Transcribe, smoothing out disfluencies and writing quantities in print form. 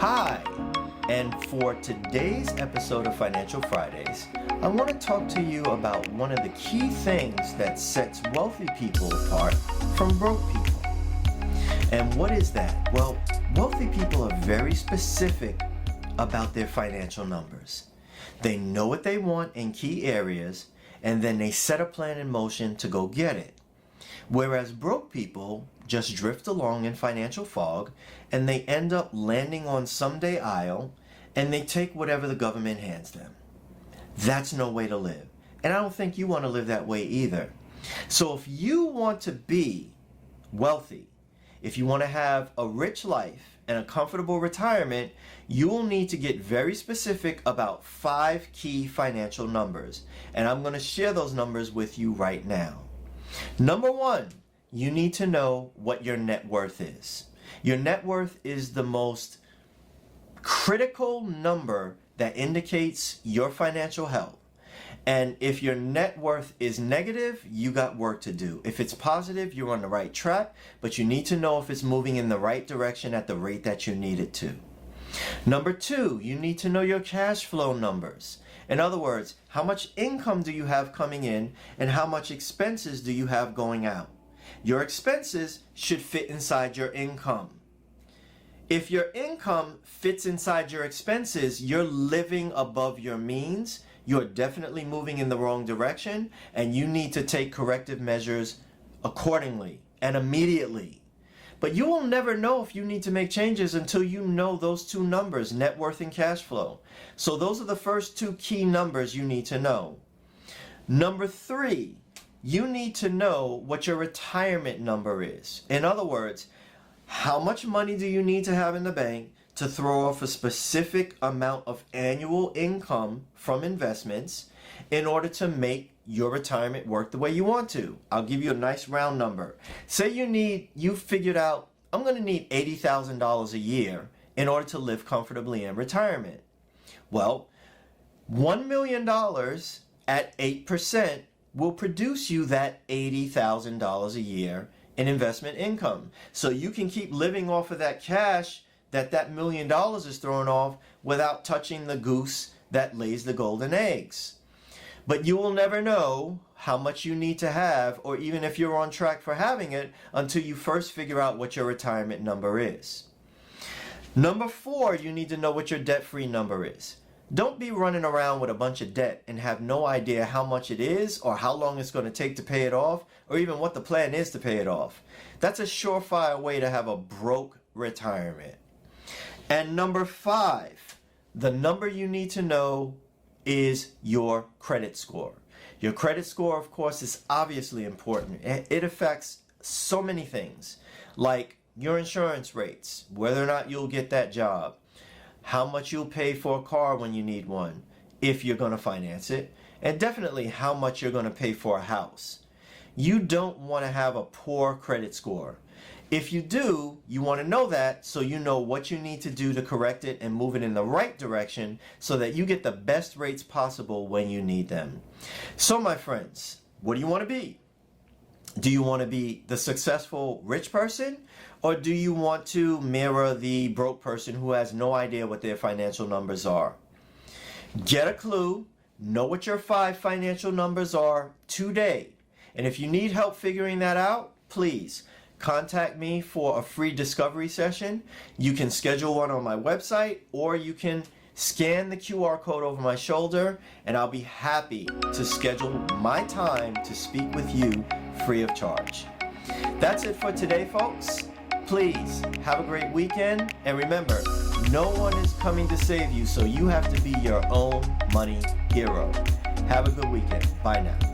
Hi, and for today's episode of Financial Fridays, I want to talk to you about one of the key things that sets wealthy people apart from broke people. And what is that? Well, wealthy people are very specific about their financial numbers. They know what they want in key areas, and then they set a plan in motion to go get it. Whereas broke people just drift along in financial fog, and they end up landing on someday aisle, and they take whatever the government hands them. That's no way to live. And I don't think you want to live that way either. So if you want to be wealthy, if you want to have a rich life and a comfortable retirement, you will need to get very specific about 5 key financial numbers. And I'm going to share those numbers with you right now. Number 1, you need to know what your net worth is. Your net worth is the most critical number that indicates your financial health. And if your net worth is negative, you got work to do. If it's positive, you're on the right track, but you need to know if it's moving in the right direction at the rate that you need it to. Number 2, you need to know your cash flow numbers. In other words, how much income do you have coming in and how much expenses do you have going out? Your expenses should fit inside your income. If your income fits inside your expenses, you're living above your means. You're definitely moving in the wrong direction, and you need to take corrective measures accordingly and immediately. But you will never know if you need to make changes until you know those 2 numbers, net worth and cash flow. So those are the first 2 key numbers you need to know. Number 3, you need to know what your retirement number is. In other words, how much money do you need to have in the bank to throw off a specific amount of annual income from investments in order to make your retirement work the way you want to? I'll give you a nice round number. Say you figured out, I'm going to need $80,000 a year in order to live comfortably in retirement. Well, $1 million at 8% will produce you that $80,000 a year in investment income. So you can keep living off of that cash that $1 million is throwing off without touching the goose that lays the golden eggs. But you will never know how much you need to have, or even if you're on track for having it, until you first figure out what your retirement number is. Number 4, you need to know what your debt-free number is. Don't be running around with a bunch of debt and have no idea how much it is or how long it's going to take to pay it off, or even what the plan is to pay it off. That's a surefire way to have a broke retirement. And number 5, the number you need to know is your credit score. Your credit score, of course, is obviously important. It affects so many things, like your insurance rates, whether or not you'll get that job, how much you'll pay for a car when you need one, if you're going to finance it, and definitely how much you're going to pay for a house. You don't want to have a poor credit score. If you do, you want to know that so you know what you need to do to correct it and move it in the right direction so that you get the best rates possible when you need them. So my friends, what do you want to be? Do you want to be the successful rich person, or do you want to mirror the broke person who has no idea what their financial numbers are? Get a clue, know what your 5 financial numbers are today. And if you need help figuring that out, please contact me for a free discovery session. You can schedule one on my website, or you can scan the QR code over my shoulder, and I'll be happy to schedule my time to speak with you free of charge. That's it for today, folks. Please have a great weekend, and remember, no one is coming to save you, so you have to be your own money hero. Have a good weekend. Bye now.